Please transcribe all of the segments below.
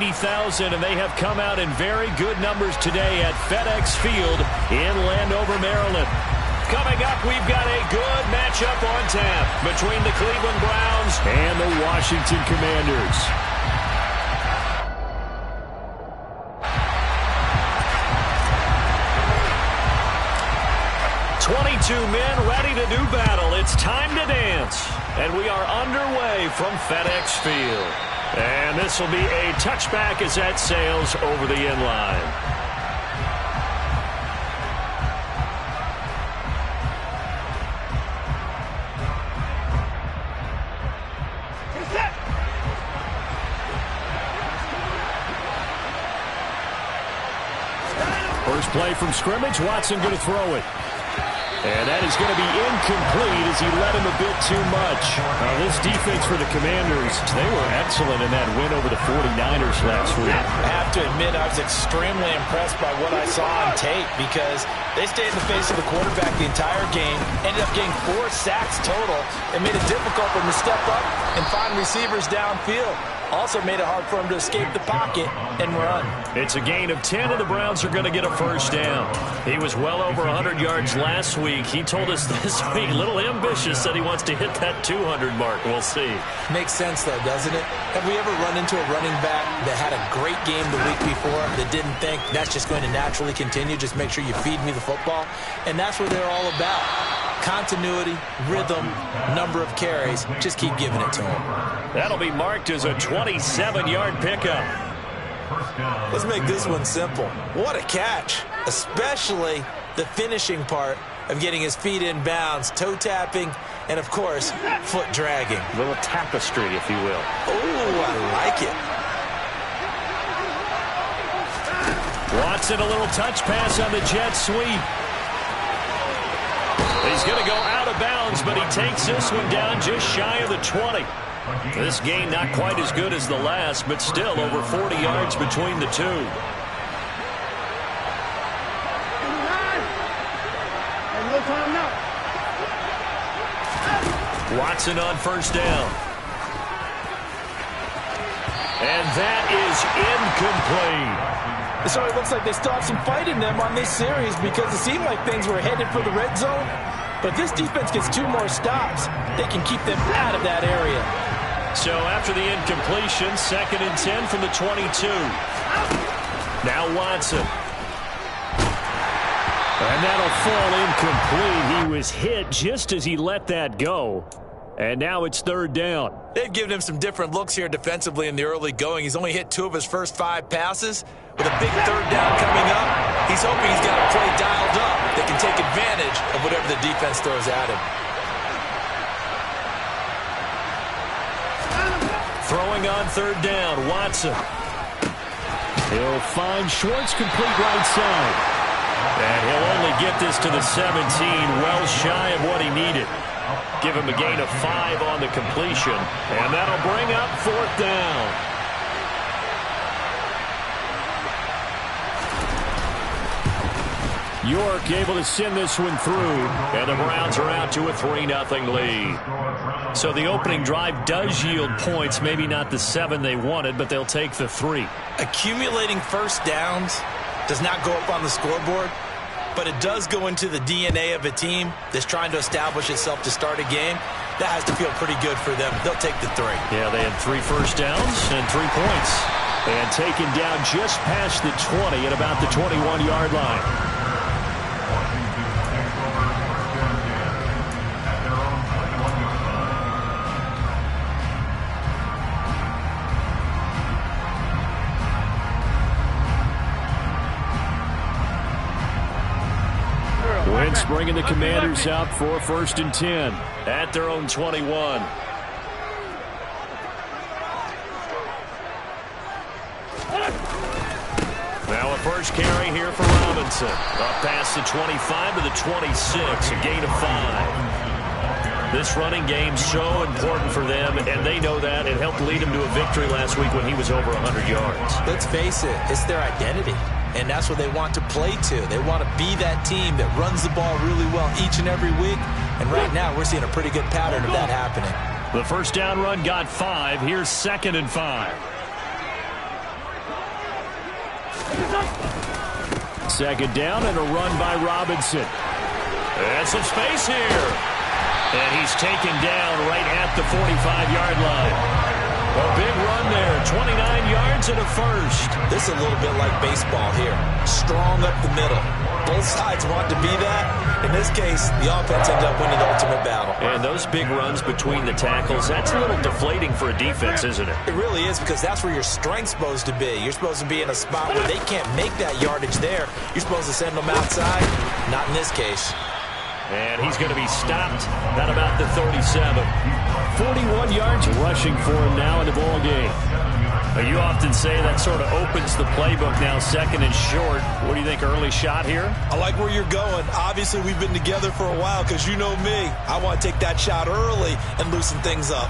60,000, and they have come out in very good numbers today at FedEx Field in Landover, Maryland. Coming up, we've got a good matchup on tap between the Cleveland Browns and the Washington Commanders. 22 men ready to do battle. It's time to dance. And we are underway from FedEx Field. And this will be a touchback as that sails over the end line. First play from scrimmage. Watson going to throw it. And that is going to be incomplete as he led him a bit too much. This defense for the Commanders, they were excellent in that win over the 49ers last week. I have to admit I was extremely impressed by what I saw on tape because they stayed in the face of the quarterback the entire game, ended up getting 4 sacks total, and made it difficult for him to step up and find receivers downfield. Also made it hard for him to escape the pocket and run. It's a gain of 10, and the Browns are going to get a first down. He was well over 100 yards last week. He told us this week, a little ambitious, that he wants to hit that 200 mark. We'll see. Makes sense, though, doesn't it? Have we ever run into a running back that had a great game the week before that didn't think that's just going to naturally continue? Just make sure you feed me the football. And that's what they're all about. Continuity, rhythm, number of carries. Just keep giving it to him. That'll be marked as a 27-yard pickup. Let's make this one simple. What a catch, especially the finishing part of getting his feet in bounds, toe tapping, and, of course, foot dragging. A little tapestry, if you will. Oh, I like it. Watson, a little touch pass on the jet sweep. He's going to go out of bounds, but he takes this one down just shy of the 20. This gain not quite as good as the last, but still over 40 yards between the two. Watson on first down. And that is incomplete. So it looks like they still have some fight in them on this series because it seemed like things were headed for the red zone. But this defense gets 2 more stops. They can keep them out of that area. So after the incompletion, 2nd and 10 from the 22. Now Watson. And that'll fall incomplete. He was hit just as he let that go. And now it's 3rd down. They've given him some different looks here defensively in the early going. He's only hit 2 of his first 5 passes. With a big 3rd down coming up, he's hoping he's got a play dialed up that can take advantage of whatever the defense throws at him. Throwing on 3rd down, Watson. He'll find Schwartz, complete right side. And he'll only get this to the 17, well shy of what he needed. Give him a gain of 5 on the completion, and that'll bring up 4th down. York able to send this one through, and the Browns are out to a 3-0 lead. So the opening drive does yield points, maybe not the 7 they wanted, but they'll take the 3. Accumulating first downs does not go up on the scoreboard, but it does go into the DNA of a team that's trying to establish itself to start a game. That has to feel pretty good for them. They'll take the 3. Yeah, they had 3 first downs and 3 points. And taken down just past the 20 at about the 21-yard line. Wentz bringing the Commanders out for 1st and 10 at their own 21. Now a first carry here for Robinson. Up past the 25 to the 26, a gain of 5. This running game so important for them, and they know that. It helped lead them to a victory last week when he was over 100 yards. Let's face it, it's their identity. And that's what they want to play to. They want to be that team that runs the ball really well each and every week. And right now, we're seeing a pretty good pattern of that happening. The first down run got 5. Here's 2nd and 5. Second down and a run by Robinson. And some space here. And he's taken down right at the 45-yard line. A big run there, 29 yards and a first. This is a little bit like baseball here. Strong up the middle. Both sides want to be that. In this case, the offense ended up winning the ultimate battle. And those big runs between the tackles, that's a little deflating for a defense, isn't it? It really is, because that's where your strength's supposed to be. You're supposed to be in a spot where they can't make that yardage there. You're supposed to send them outside. Not in this case. And he's going to be stopped at about the 37. 41 yards rushing for him now in the ball game. You often say that sort of opens the playbook now, second and short. What do you think, early shot here? I like where you're going. Obviously, we've been together for a while, because you know me. I want to take that shot early and loosen things up.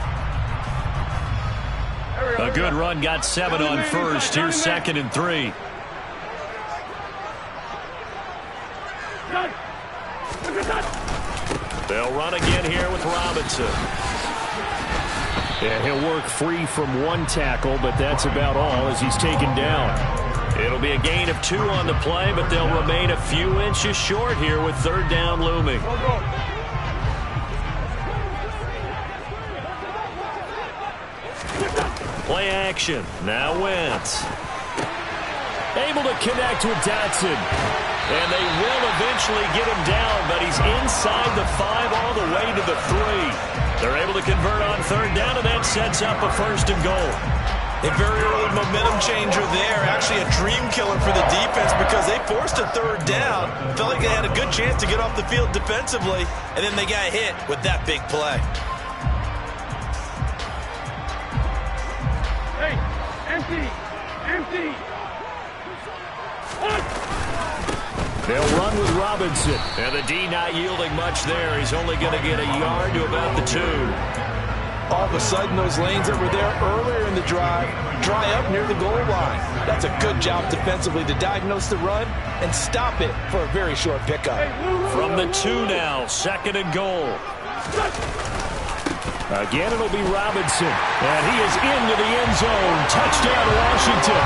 A good run, got 7 on first. Here's second and 3. They'll run again here with Robinson. Yeah, he'll work free from one tackle, but that's about all as he's taken down. It'll be a gain of 2 on the play, but they'll remain a few inches short here with third down looming. Play action. Now Wentz. Able to connect with Dotson. And they will eventually get him down, but he's inside the 5 all the way to the 3. They're able to convert on third down, and that sets up a first and goal. A very early momentum changer there. Actually a dream killer for the defense, because they forced a third down. Felt like they had a good chance to get off the field defensively, and then they got hit with that big play. Hey, empty! Empty! They'll run with Robinson. And the D not yielding much there. He's only going to get a yard to about the 2. All of a sudden, those lanes that were there earlier in the drive dry up near the goal line. That's a good job defensively to diagnose the run and stop it for a very short pickup. From the 2 now, second and goal. Again, it'll be Robinson. And he is into the end zone. Touchdown, Washington.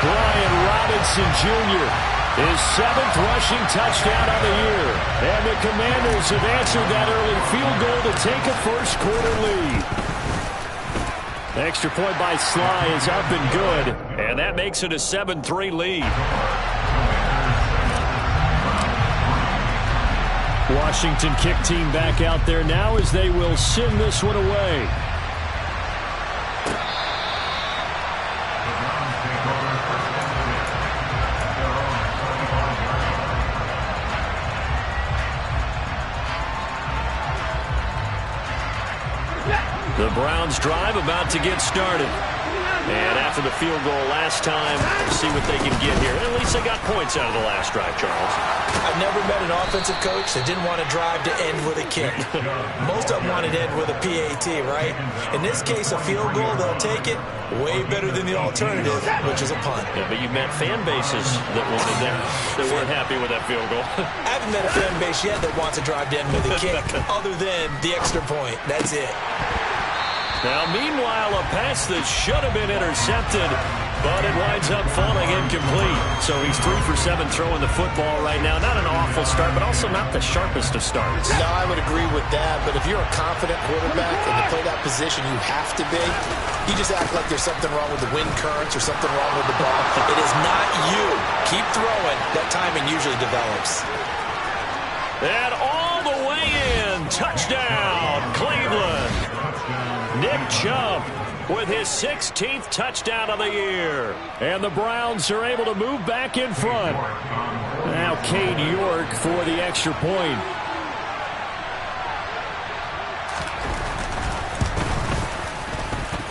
Brian Robinson, Jr., his 7th rushing touchdown of the year. And the Commanders have answered that early field goal to take a first-quarter lead. Extra point by Sly is up and good. And that makes it a 7-3 lead. Washington kick team back out there now as they will send this one away. The Browns drive about to get started. And after the field goal last time, we'll see what they can get here. At least they got points out of the last drive, Charles. I've never met an offensive coach that didn't want to drive to end with a kick. Most of them wanted to end with a PAT, right? In this case, a field goal, they'll take it. Way better than the alternative, which is a punt. Yeah, but you've met fan bases that wanted that weren't happy with that field goal. I haven't met a fan base yet that wants to drive to end with a kick, other than the extra point. That's it. Now, meanwhile, a pass that should have been intercepted, but it winds up falling incomplete. So he's 3 for 7 throwing the football right now. Not an awful start, but also not the sharpest of starts. No, I would agree with that. But if you're a confident quarterback and to play that position, you have to be. You just act like there's something wrong with the wind currents or something wrong with the ball. It is not you. Keep throwing. That timing usually develops. And all the way in. Touchdown, Cleveland. Nick Chubb with his 16th touchdown of the year. And the Browns are able to move back in front. Now Cade York for the extra point.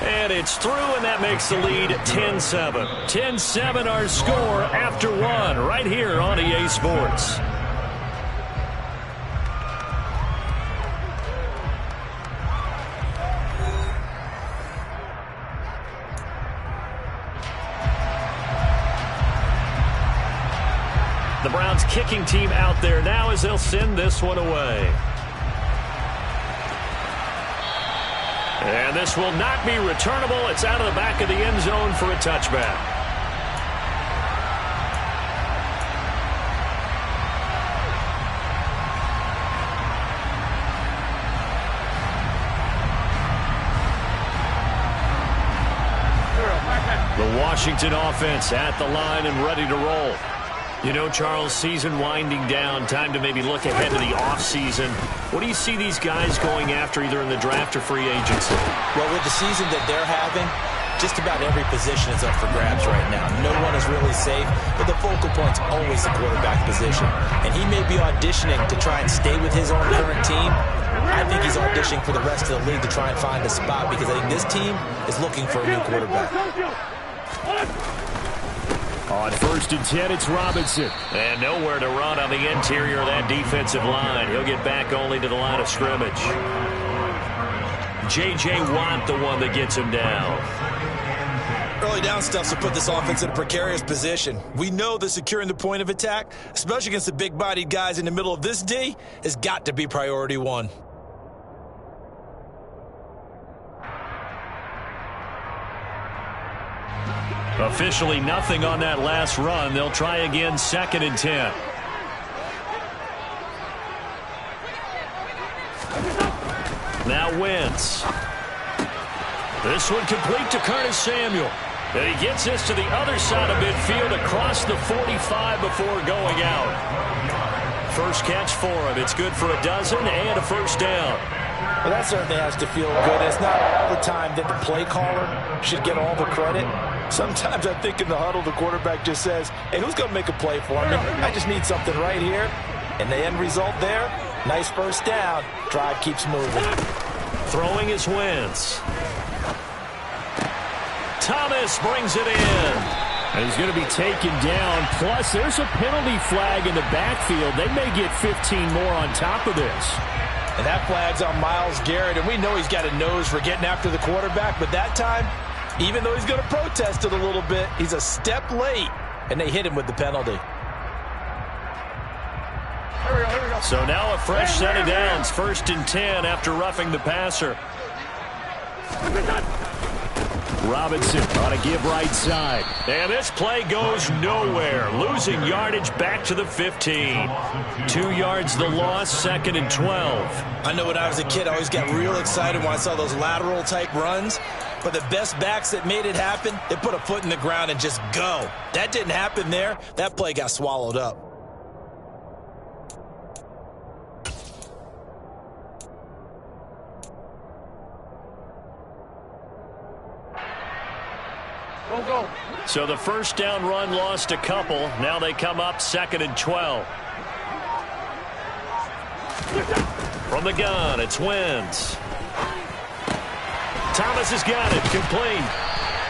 And it's through, and that makes the lead 10-7. 10-7 our score after 1 right here on EA Sports. The Browns kicking team out there now as they'll send this one away. And this will not be returnable. It's out of the back of the end zone for a touchback. The Washington offense at the line and ready to roll. You know, Charles, season winding down, time to maybe look ahead to the offseason. What do you see these guys going after either in the draft or free agency? Well, with the season that they're having, just about every position is up for grabs right now. No one is really safe, but the focal point's always the quarterback position. And he may be auditioning to try and stay with his own current team. I think he's auditioning for the rest of the league to try and find a spot because I think this team is looking for a new quarterback. On 1st and 10, it's Robinson. And nowhere to run on the interior of that defensive line. He'll get back only to the line of scrimmage. J.J. Watt, the one that gets him down. Early down stuff's to put this offense in a precarious position. We know that securing the point of attack, especially against the big-bodied guys in the middle of this D, has got to be priority one. Officially nothing on that last run. They'll try again 2nd and 10. Now Wentz. This one complete to Curtis Samuel. And he gets this to the other side of midfield across the 45 before going out. First catch for him. It's good for a dozen and a first down. Well, that certainly has to feel good. It's not all the time that the play caller should get all the credit. Sometimes I think in the huddle, the quarterback just says, hey, who's going to make a play for me? I just need something right here. And the end result there, nice first down. Drive keeps moving. Throwing is Wentz. Thomas brings it in. And he's going to be taken down. Plus, there's a penalty flag in the backfield. They may get 15 more on top of this. And that flag's on Myles Garrett, and we know he's got a nose for getting after the quarterback, but that time, even though he's going to protest it a little bit, he's a step late, and they hit him with the penalty. So now a fresh set of downs, 1st and 10 after roughing the passer. Robinson on a give right side. And this play goes nowhere. Losing yardage back to the 15. 2 yards the loss, 2nd and 12. I know when I was a kid, I always got real excited when I saw those lateral type runs. But the best backs that made it happen, they put a foot in the ground and just go. That didn't happen there. That play got swallowed up. So the first down run lost a couple. Now they come up 2nd and 12. From the gun, it's Wentz. Thomas has got it, complete.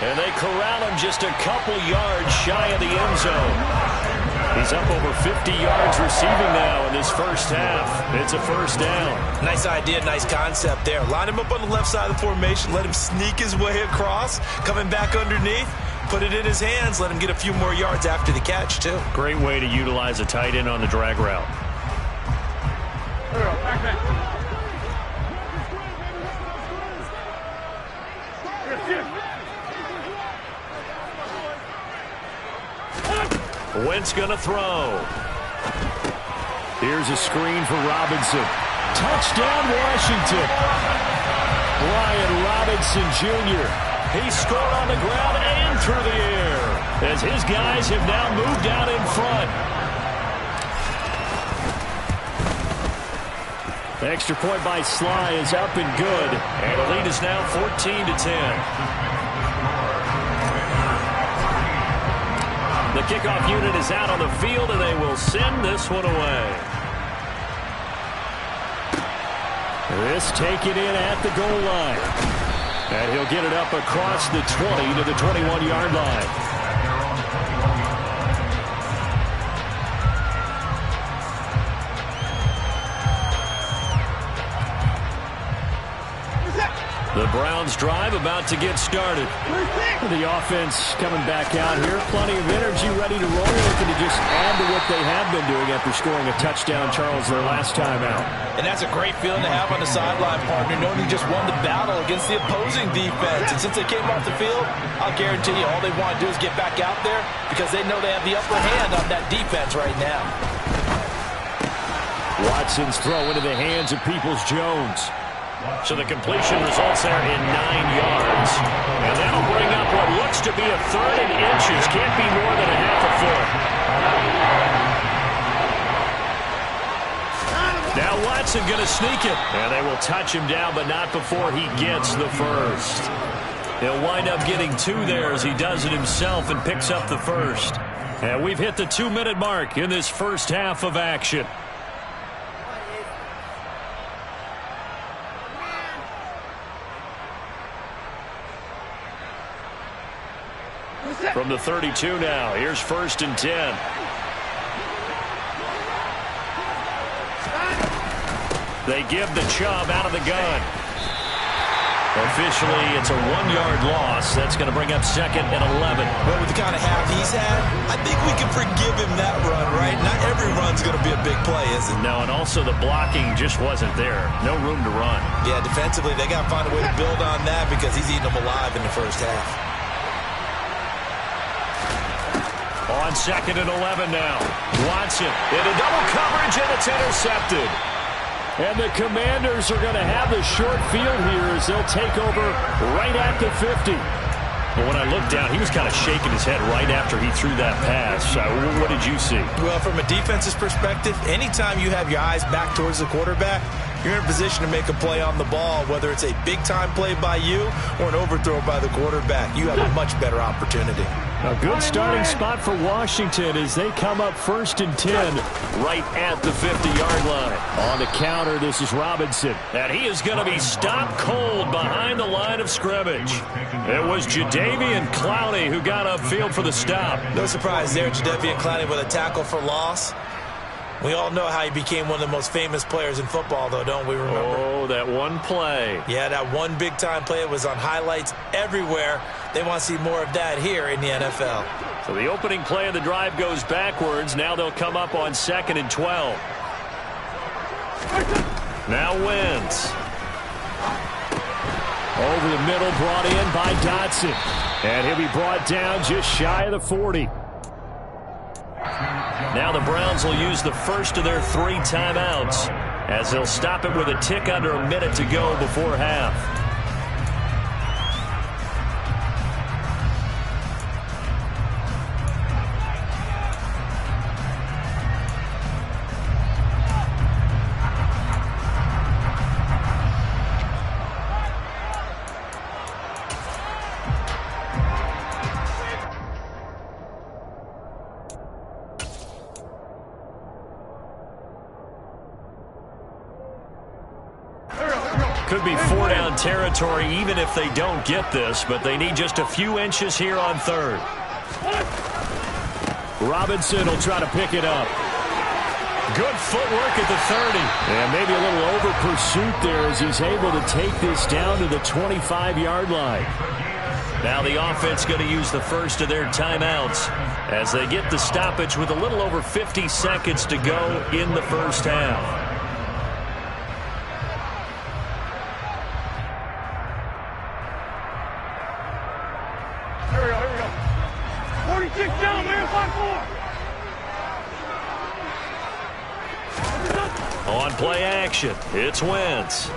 And they corral him just a couple yards shy of the end zone. He's up over 50 yards receiving now in this first half. It's a first down. Nice idea, nice concept there. Line him up on the left side of the formation, let him sneak his way across, coming back underneath. Put it in his hands, let him get a few more yards after the catch, too. Great way to utilize a tight end on the drag route. Wentz gonna throw. Here's a screen for Robinson. Touchdown, Washington. Brian Robinson Jr. He scored on the ground and through the air as his guys have now moved out in front. The extra point by Sly is up and good, and the lead is now 14-10. The kickoff unit is out on the field, and they will send this one away. This taken in at the goal line. And he'll get it up across the 20 to the 21-yard line. The Browns drive about to get started. The offense coming back out here. Plenty of energy, ready to roll. Looking to just add to what they have been doing after scoring a touchdown, Charles, their last time out. And that's a great feeling to have on the sideline, partner, knowing you just won the battle against the opposing defense. And since they came off the field, I'll guarantee you all they want to do is get back out there because they know they have the upper hand on that defense right now. Watson's throw into the hands of Peoples-Jones. So the completion results there in 9 yards. And that'll bring up what looks to be a 3rd and inches. Can't be more than a half a foot. Now Watson going to sneak it. And they will touch him down, but not before he gets the first. He'll wind up getting 2 there as he does it himself and picks up the first. And we've hit the 2-minute mark in this first half of action. From the 32 now, here's 1st and 10. They give the Chubb out of the gun. Officially, it's a 1-yard loss. That's going to bring up 2nd and 11. Well, with the kind of half he's had, I think we can forgive him that run, right? Not every run's going to be a big play, is it? No, and also the blocking just wasn't there. No room to run. Yeah, defensively, they got to find a way to build on that because he's eating them alive in the first half. On 2nd and 11 now. Watson into double coverage, and it's intercepted. And the Commanders are going to have the short field here as they'll take over right at the 50. But when I looked down, he was kind of shaking his head right after he threw that pass. What did you see? Well, from a defense's perspective, anytime you have your eyes back towards the quarterback, you're in a position to make a play on the ball, whether it's a big-time play by you or an overthrow by the quarterback. You have a much better opportunity. A good starting spot for Washington as they come up 1st and 10 right at the 50-yard line. On the counter, this is Robinson. And he is going to be stopped cold behind the line of scrimmage. It was Jadeveon Clowney who got upfield for the stop. No surprise there, Jadeveon Clowney with a tackle for loss. We all know how he became one of the most famous players in football, though, don't we remember? Oh, that one play. Yeah, that one big-time play. It was on highlights everywhere. They want to see more of that here in the NFL. So the opening play of the drive goes backwards. Now they'll come up on 2nd and 12. Now Wentz. Over the middle, brought in by Dotson. And he'll be brought down just shy of the 40. Now the Browns will use the first of their 3 timeouts as they'll stop it with a tick under a minute to go before half. Could be 4-down territory even if they don't get this, but they need just a few inches here on 3rd. Robinson will try to pick it up. Good footwork at the 30. And maybe a little over pursuit there as he's able to take this down to the 25-yard line. Now the offense going to use the first of their timeouts as they get the stoppage with a little over 50 seconds to go in the first half. Here we go. 46 down, man, 5-4. On play action, it's Wentz.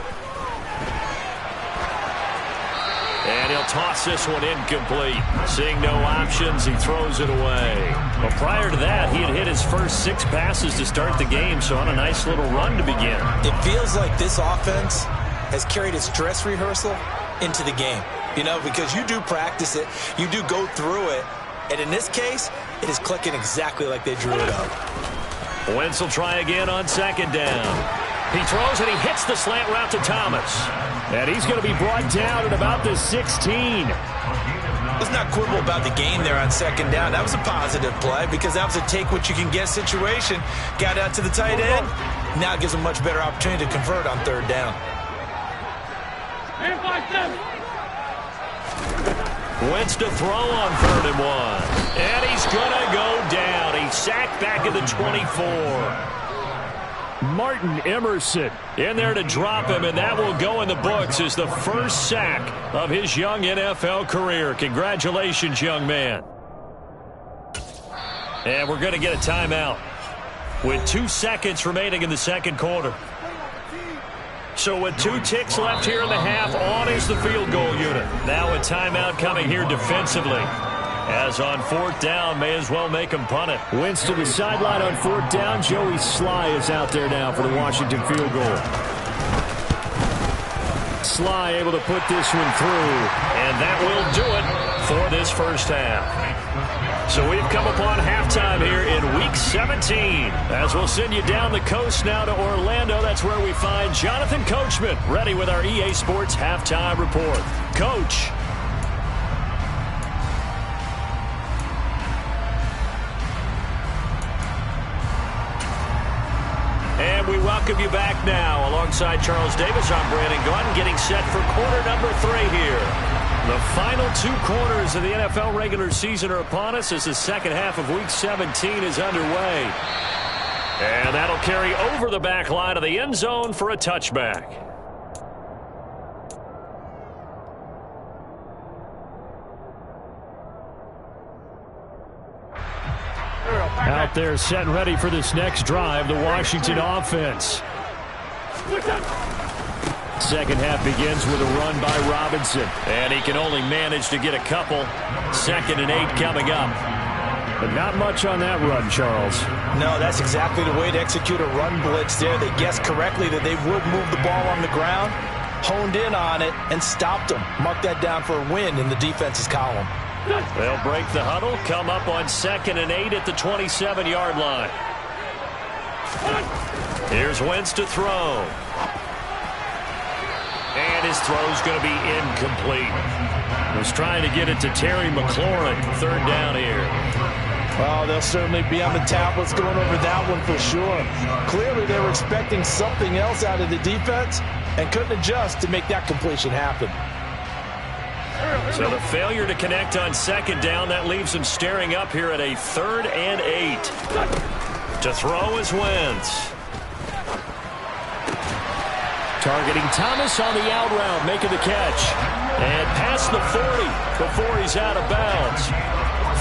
And he'll toss this one incomplete. Seeing no options, he throws it away. Well, prior to that, he had hit his first 6 passes to start the game, so on a nice little run to begin. It feels like this offense has carried its dress rehearsal into the game. You know, because you do practice it, you do go through it, and in this case, it is clicking exactly like they drew it up. Wentz will try again on 2nd down. He throws and he hits the slant route to Thomas. And he's going to be brought down at about the 16. Let's not quibble about the gain there on 2nd down. That was a positive play because that was a take-what-you-can-get situation. Got out to the tight end. Now it gives him a much better opportunity to convert on 3rd down. And 5-7. Wentz to throw on 3rd and 1. And he's going to go down. He's sacked back at the 24. Martin Emerson in there to drop him, and that will go in the books as the first sack of his young NFL career. Congratulations, young man. And we're going to get a timeout with 2 seconds remaining in the second quarter. So with 2 ticks left here in the half, on is the field goal unit. Now a timeout coming here defensively. As on 4th down, may as well make him punt it. Wentz to the sideline on 4th down. Joey Sly is out there now for the Washington field goal. Sly able to put this one through, and that will do it for this first half. So we've come upon halftime here in Week 17. As we'll send you down the coast now to Orlando. That's where we find Jonathan Coachman ready with our EA Sports Halftime Report. Coach. And we welcome you back now. Alongside Charles Davis, I'm Brandon Gunn, getting set for quarter number 3 here. The final 2 quarters of the NFL regular season are upon us as the second half of Week 17 is underway. And that'll carry over the back line of the end zone for a touchback. Out there set and ready for this next drive, the Washington offense. Second half begins with a run by Robinson. And he can only manage to get a couple. 2nd and 8 coming up. But not much on that run, Charles. No, that's exactly the way to execute a run blitz there. They guessed correctly that they would move the ball on the ground, honed in on it, and stopped them. Mark that down for a win in the defense's column. They'll break the huddle, come up on 2nd and 8 at the 27-yard line. Here's Wentz to throw. And his throw's going to be incomplete. Was trying to get it to Terry McLaurin. 3rd down here. Oh, they'll certainly be on the tablets going over that one for sure. Clearly, they were expecting something else out of the defense and couldn't adjust to make that completion happen. So the failure to connect on 2nd down, that leaves him staring up here at a 3rd and 8. To throw is Wentz. Targeting Thomas on the out route, making the catch. And past the 40 before he's out of bounds.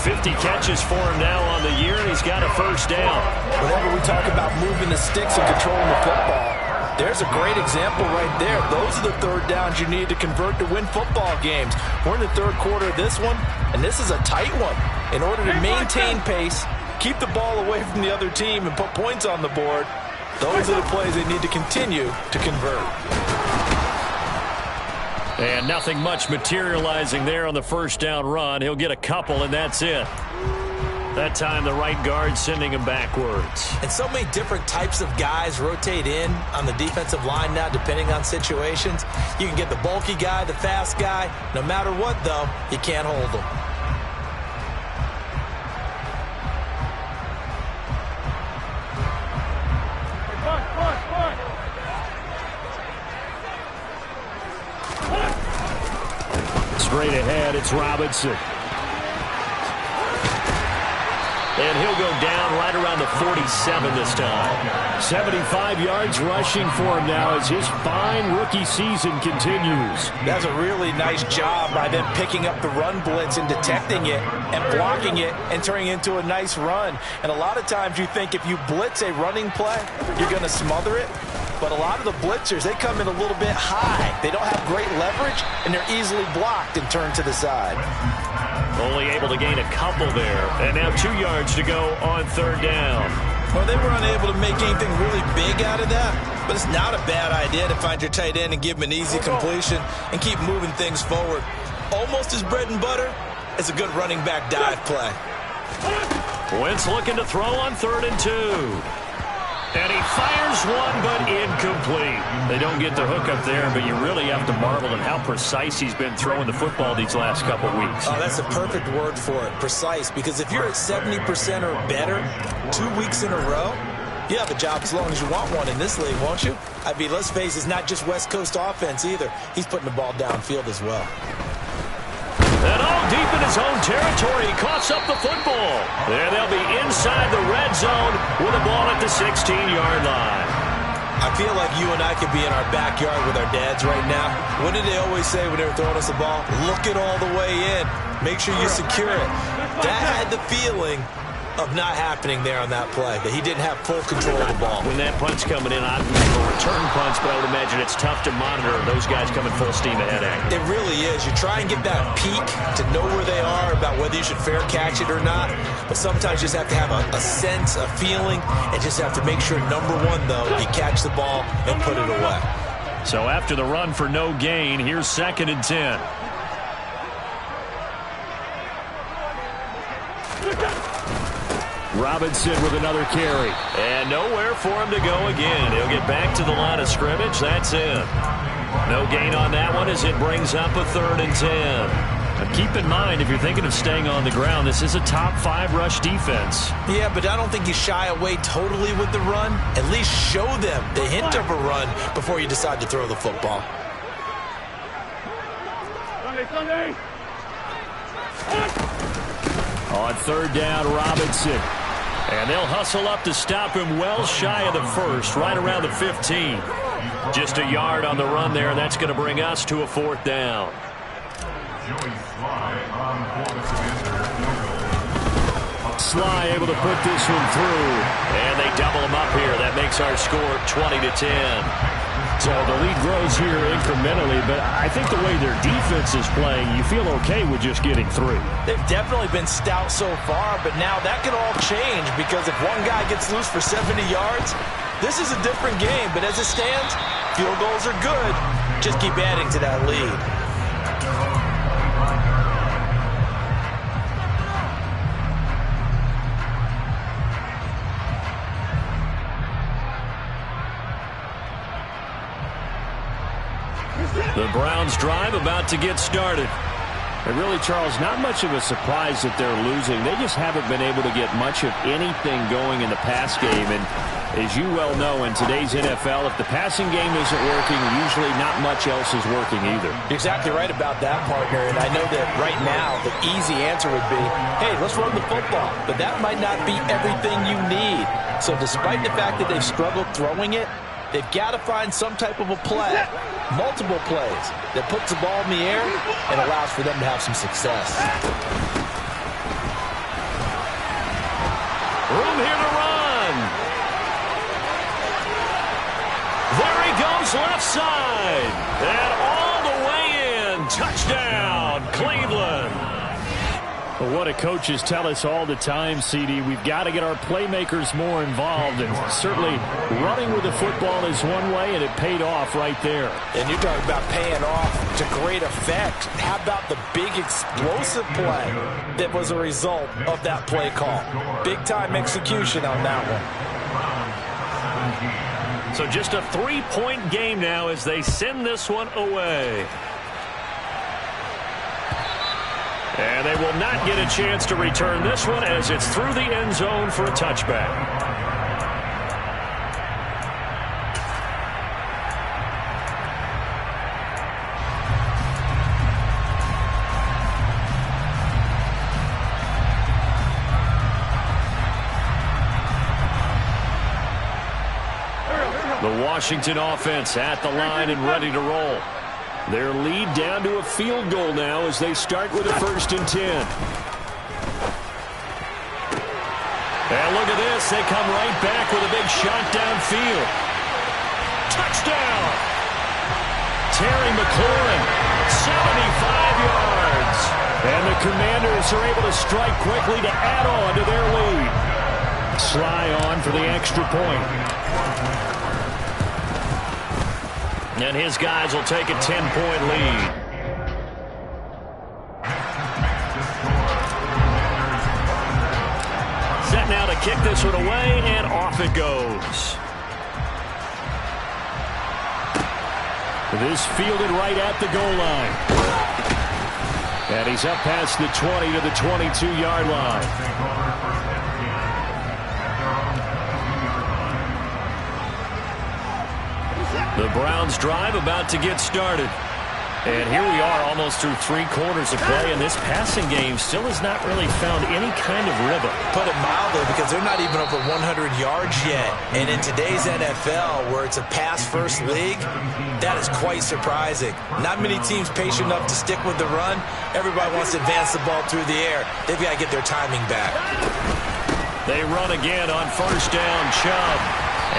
50 catches for him now on the year, and he's got a 1st down. Whenever we talk about moving the sticks and controlling the football, there's a great example right there. Those are the 3rd downs you need to convert to win football games. We're in the 3rd quarter of this one, and this is a tight one. In order to maintain pace, keep the ball away from the other team, and put points on the board, those are the plays they need to continue to convert. And nothing much materializing there on the 1st down run. He'll get a couple, and that's it. That time the right guard sending him backwards. And so many different types of guys rotate in on the defensive line now, depending on situations. You can get the bulky guy, the fast guy. No matter what, though, you can't hold them. Straight ahead, it's Robinson. And he'll go down right around the 47 this time. 75 yards rushing for him now as his fine rookie season continues. That's a really nice job by them picking up the run blitz and detecting it and blocking it and turning it into a nice run. And a lot of times you think if you blitz a running play, you're going to smother it. But a lot of the blitzers, they come in a little bit high. They don't have great leverage, and they're easily blocked and turned to the side. Only able to gain a couple there. And now 2 yards to go on 3rd down. Well, they were unable to make anything really big out of that. But it's not a bad idea to find your tight end and give him an easy completion and keep moving things forward. Almost as bread and butter as a good running back dive play. Wentz looking to throw on 3rd and 2. And he fires one, but incomplete. They don't get the hook up there, but you really have to marvel at how precise he's been throwing the football these last couple weeks. Oh, that's a perfect word for it, precise, because if you're at 70% or better 2 weeks in a row, you have a job as long as you want one in this league, won't you? I mean, let's face it, it's not just West Coast offense either. He's putting the ball downfield as well. And all deep in his own territory, he coughs up the football. There they'll be inside the red zone with the ball at the 16-yard line. I feel like you and I could be in our backyard with our dads right now. What did they always say when they were throwing us the ball? Look it all the way in. Make sure you secure it. That had the feeling of not happening there on that play, that he didn't have full control of the ball. When that punt's coming in, I'd make a return punch, but I would imagine it's tough to monitor those guys coming full steam ahead at you. It really is. You try and get that peek to know where they are, about whether you should fair catch it or not, but sometimes you just have to have a sense, a feeling, and just have to make sure, number one, though, you catch the ball and put it away. So after the run for no gain, here's 2nd and 10. Robinson with another carry. And nowhere for him to go again. He'll get back to the line of scrimmage. That's it. No gain on that one as it brings up a 3rd and 10. Now keep in mind, if you're thinking of staying on the ground, this is a top 5 rush defense. Yeah, but I don't think you shy away totally with the run. At least show them the hint of a run before you decide to throw the football. Sunday. On 3rd down, Robinson. And they'll hustle up to stop him well shy of the 1st, right around the 15. Just a yard on the run there, and that's going to bring us to a 4th down. Sly able to put this one through. And they double him up here. That makes our score 20-10. So the lead grows here incrementally, but I think the way their defense is playing, you feel okay with just getting through. They've definitely been stout so far, but now that could all change, because if one guy gets loose for 70 yards, this is a different game. But as it stands, field goals are good. Just keep adding to that lead. The Browns drive about to get started. And really, Charles, not much of a surprise that they're losing. They just haven't been able to get much of anything going in the pass game. And as you well know, in today's NFL, if the passing game isn't working, usually not much else is working either. You're exactly right about that, partner. And I know that right now the easy answer would be, hey, let's run the football. But that might not be everything you need. So despite the fact that they've struggled throwing it, they've got to find some type of a play, multiple plays, that puts the ball in the air and allows for them to have some success. Room here to run. There he goes, left side. And all the way in. Touchdown, Cleveland. Well, what do coaches tell us all the time, CD? We've got to get our playmakers more involved, and certainly running with the football is one way, and it paid off right there. And you're talking about paying off to great effect. How about the big explosive play that was a result of that play call? Big-time execution on that one. So just a 3-point game now as they send this one away. And they will not get a chance to return this one as it's through the end zone for a touchback. The Washington offense at the line and ready to roll. Their lead down to a field goal now as they start with a 1st and 10. And look at this. They come right back with a big shot downfield. Touchdown! Terry McLaurin, 75 yards. And the Commanders are able to strike quickly to add on to their lead. Sly on for the extra point. And his guys will take a 10-point lead. Set now to kick this one away, and off it goes. This fielded right at the goal line. And he's up past the 20 to the 22-yard line. The Browns drive about to get started. And here we are almost through 3 quarters of play, and this passing game still has not really found any kind of rhythm. Put it mildly, because they're not even over 100 yards yet. And in today's NFL, where it's a pass-first league, that is quite surprising. Not many teams patient enough to stick with the run. Everybody wants to advance the ball through the air. They've got to get their timing back. They run again on first down, Chubb.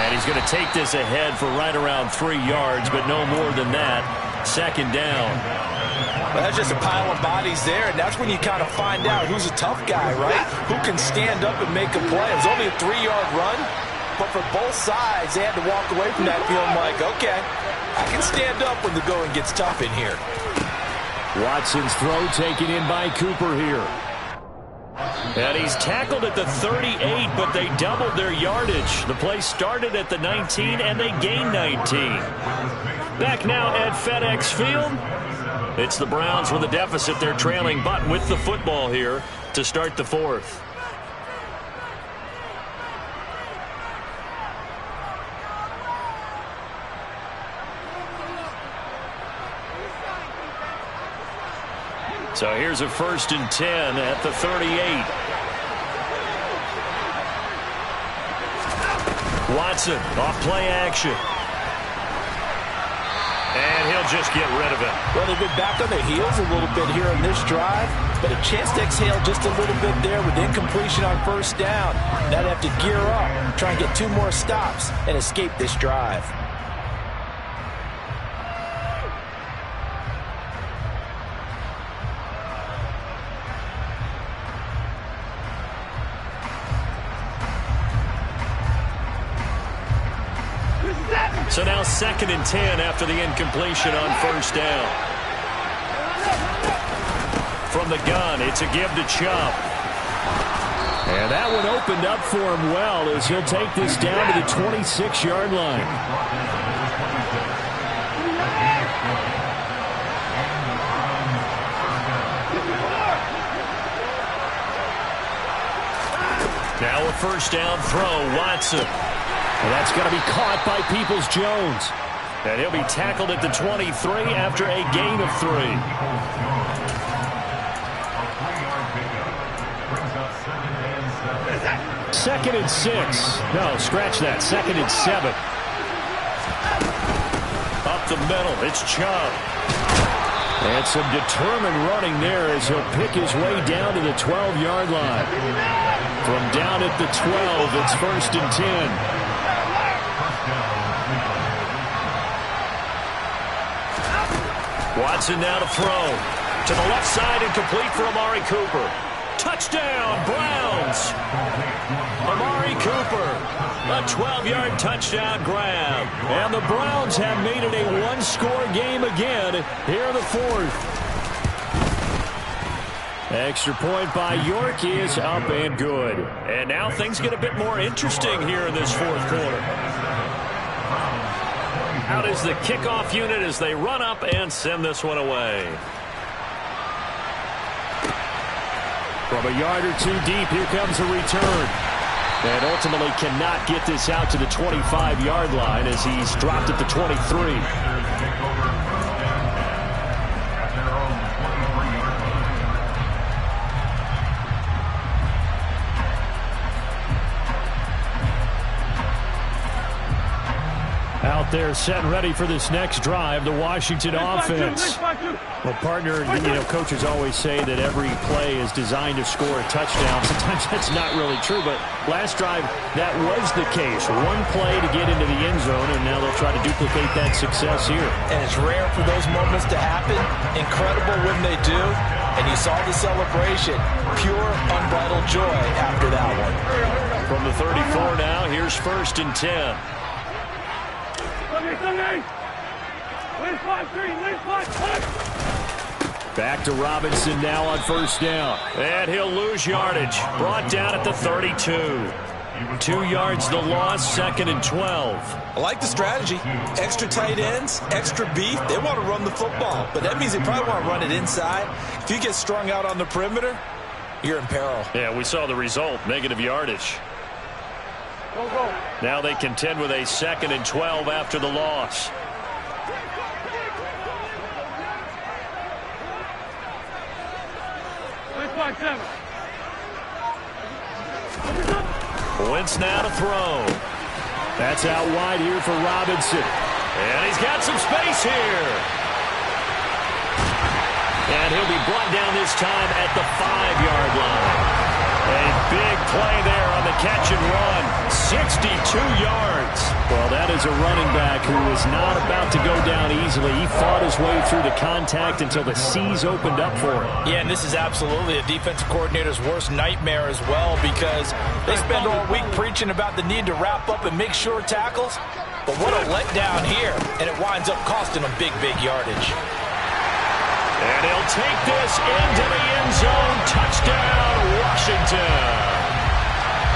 And he's going to take this ahead for right around 3 yards, but no more than that. Second down. Well, that's just a pile of bodies there, and that's when you kind of find out who's a tough guy, right? Who can stand up and make a play. It was only a 3-yard run, but for both sides, they had to walk away from that feeling like, okay, I can stand up when the going gets tough in here. Watson's throw taken in by Cooper here. And he's tackled at the 38, but they doubled their yardage. The play started at the 19, and they gained 19. Back now at FedEx Field. It's the Browns with a deficit. They're trailing, but with the football here to start the fourth. So here's a 1st and 10 at the 38. Watson off play action. And he'll just get rid of it. Well, they've been back on their heels a little bit here in this drive, but a chance to exhale just a little bit there with incompletion on first down. Now they have to gear up, try and get 2 more stops, and escape this drive. So now 2nd and 10 after the incompletion on first down. From the gun, it's a give to Chubb. And that one opened up for him well as he'll take this down to the 26-yard line. Now a first down throw, Watson. And that's going to be caught by Peoples-Jones. And he'll be tackled at the 23 after a gain of 3. 2nd and 6. No, scratch that. 2nd and 7. Up the middle, it's Chubb. And some determined running there as he'll pick his way down to the 12-yard line. From down at the 12, it's 1st and 10. Watson now to throw. To the left side and complete for Amari Cooper. Touchdown, Browns. Amari Cooper, a 12-yard touchdown grab. And the Browns have made it a 1-score game again here in the 4th. Extra point by York is up and good. And now things get a bit more interesting here in this 4th quarter. Out is the kickoff unit as they run up and send this one away. From a yard or 2 deep, here comes a return. And ultimately cannot get this out to the 25-yard line as he's dropped at the 23. Out there set and ready for this next drive, the Washington offense. Well, partner, coaches always say that every play is designed to score a touchdown. Sometimes that's not really true, but last drive, that was the case. 1 play to get into the end zone, and now they'll try to duplicate that success here. And it's rare for those moments to happen. Incredible when they do. And you saw the celebration. Pure, unbridled joy after that one. From the 34 now, here's 1st and 10. Back to Robinson now on first down. And he'll lose yardage. Brought down at the 32. 2 yards the loss, 2nd and 12. I like the strategy. Extra tight ends, extra beef. They want to run the football, but that means they probably want to run it inside. If you get strung out on the perimeter, you're in peril. Yeah, we saw the result, negative yardage. Now they contend with a 2nd and 12 after the loss. Wentz now to throw. That's out wide here for Robinson. And he's got some space here. And he'll be brought down this time at the 5-yard line. A big play there on the catch. 62 yards. Well, that is a running back who is not about to go down easily. He fought his way through the contact until the seas opened up for him. Yeah, and this is absolutely a defensive coordinator's worst nightmare as well, because they spend all week preaching about the need to wrap up and make sure tackles. But what a letdown here, and it winds up costing them big, big yardage. And he'll take this into the end zone. Touchdown, Washington.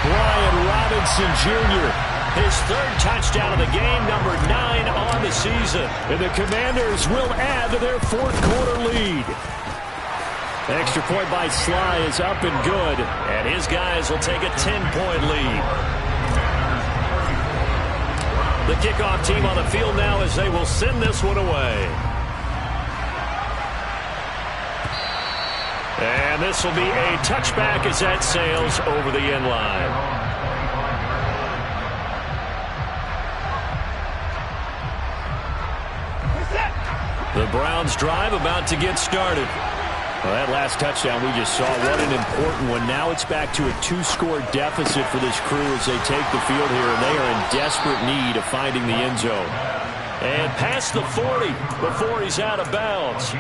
Brian Robinson Jr., his third touchdown of the game, number 9 on the season. And the Commanders will add to their fourth quarter lead. Extra point by Sly is up and good, and his guys will take a 10-point lead. The kickoff team on the field now as they will send this one away. And this will be a touchback as that sails over the end line. The Browns drive about to get started. Well, that last touchdown we just saw, what an important one. Now it's back to a 2-score deficit for this crew as they take the field here, and they are in desperate need of finding the end zone. And past the 40 before he's out of bounds.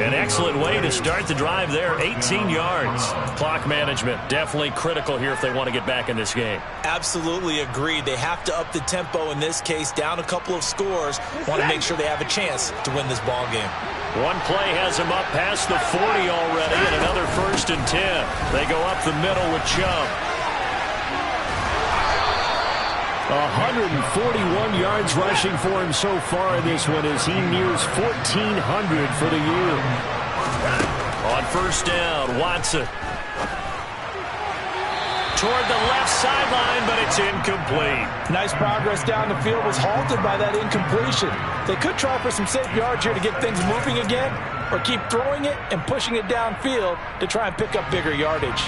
An excellent way to start the drive there, 18 yards. Clock management definitely critical here if they want to get back in this game. Absolutely agreed. They have to up the tempo in this case, down a couple of scores. Want to make sure they have a chance to win this ball game. One play has them up past the 40 already, and another 1st and 10. They go up the middle with Chubb. 141 yards rushing for him so far in this one as he nears 1,400 for the year. On 1st down, Watson. Toward the left sideline, but it's incomplete. Nice progress down the field, was halted by that incompletion. They could try for some safe yards here to get things moving again, or keep throwing it and pushing it downfield to try and pick up bigger yardage.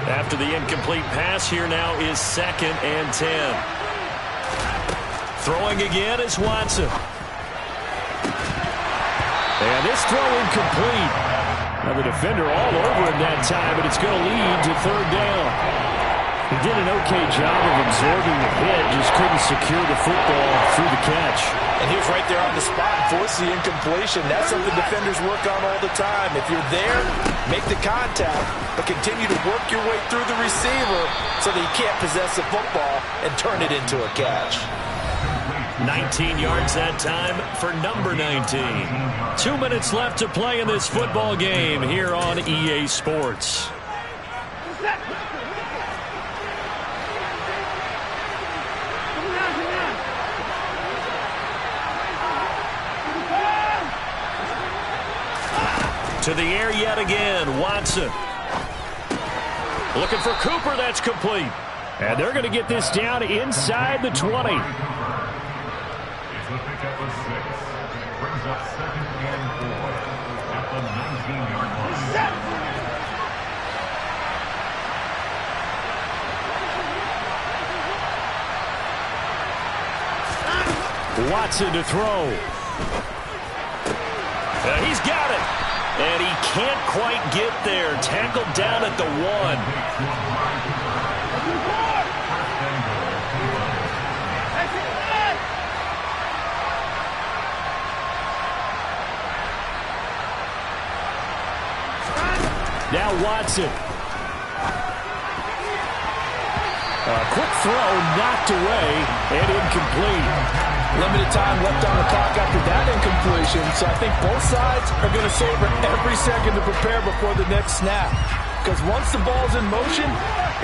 After the incomplete pass, here now is 2nd and 10. Throwing again is Watson. And this throw incomplete. Now the defender all over him that time, but it's going to lead to 3rd down. He did an okay job of absorbing the hit, just couldn't secure the football through the catch. And he was right there on the spot and forced the incompletion. That's something defenders work on all the time. If you're there, make the contact, but continue to work your way through the receiver so that you can't possess the football and turn it into a catch. 19 yards that time for number 19. 2 minutes left to play in this football game here on EA Sports. To the air yet again, Watson. Looking for Cooper, that's complete. And they're going to get this down inside the 20. Watson to throw. He's got it. And he can't quite get there. Tackled down at the 1. Now Watson. A quick throw knocked away and incomplete. Limited time left on the clock after that incompletion, so I think both sides are going to savor every second to prepare before the next snap. Because once the ball's in motion,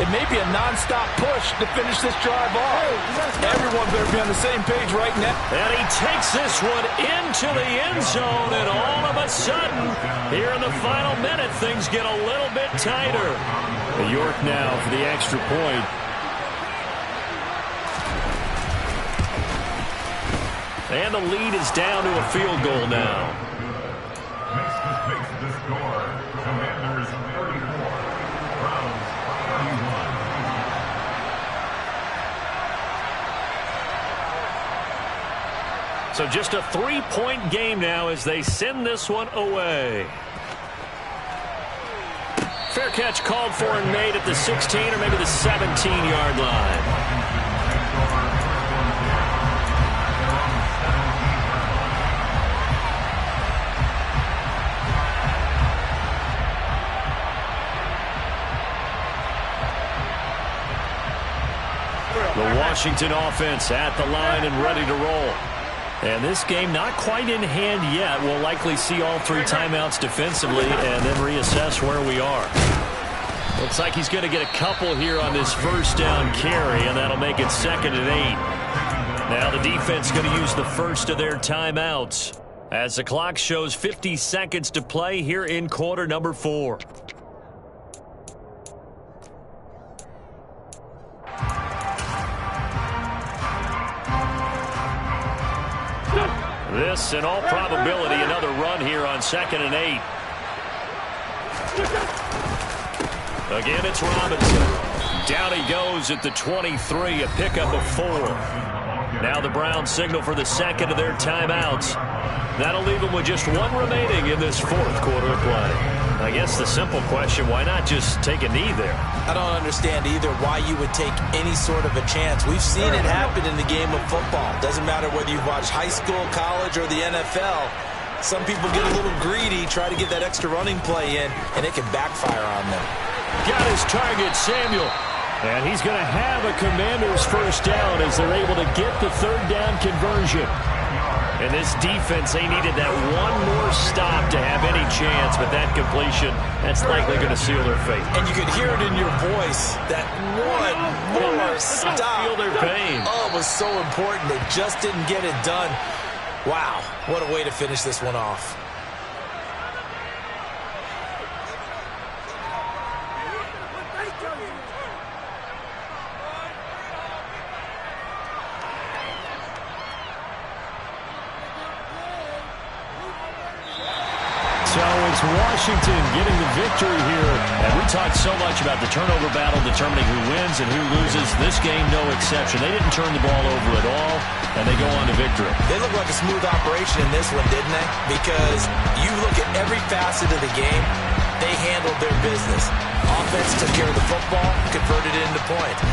it may be a non-stop push to finish this drive off. Everyone better be on the same page right now. And he takes this one into the end zone, and all of a sudden, here in the final minute, things get a little bit tighter. York now for the extra point. And the lead is down to a field goal now. So just a 3-point game now as they send this one away. Fair catch called for and made at the 16 or maybe the 17-yard line. The Washington offense at the line and ready to roll. And this game not quite in hand yet. We'll likely see all 3 timeouts defensively and then reassess where we are. Looks like he's going to get a couple here on this first down carry, and that'll make it 2nd and 8. Now the defense going to use the first of their timeouts as the clock shows 50 seconds to play here in quarter number 4. This, in all probability, another run here on 2nd and 8. Again, it's Robinson. Down he goes at the 23, a pickup of 4. Now the Browns signal for the second of their timeouts. That'll leave them with just 1 remaining in this 4th quarter of play. I guess the simple question, why not just take a knee there? I don't understand either why you would take any sort of a chance. We've seen it happen in the game of football. Doesn't matter whether you've watched high school, college, or the NFL. Some people get a little greedy, try to get that extra running play in, and it can backfire on them. Got his target, Samuel. And he's going to have a Commander's first down as they're able to get the 3rd down conversion. And this defense, they needed that one more stop to have any chance, but that completion, that's likely going to seal their fate. And you could hear it in your voice, that one more stop. Feel their pain. Oh, it was so important. They just didn't get it done. Wow, what a way to finish this one off. So it's Washington getting the victory here. And we talked so much about the turnover battle determining who wins and who loses. This game, no exception. They didn't turn the ball over at all, and they go on to victory. They look like a smooth operation in this one, didn't they? Because you look at every facet of the game, they handled their business. Offense took care of the football, converted it into points.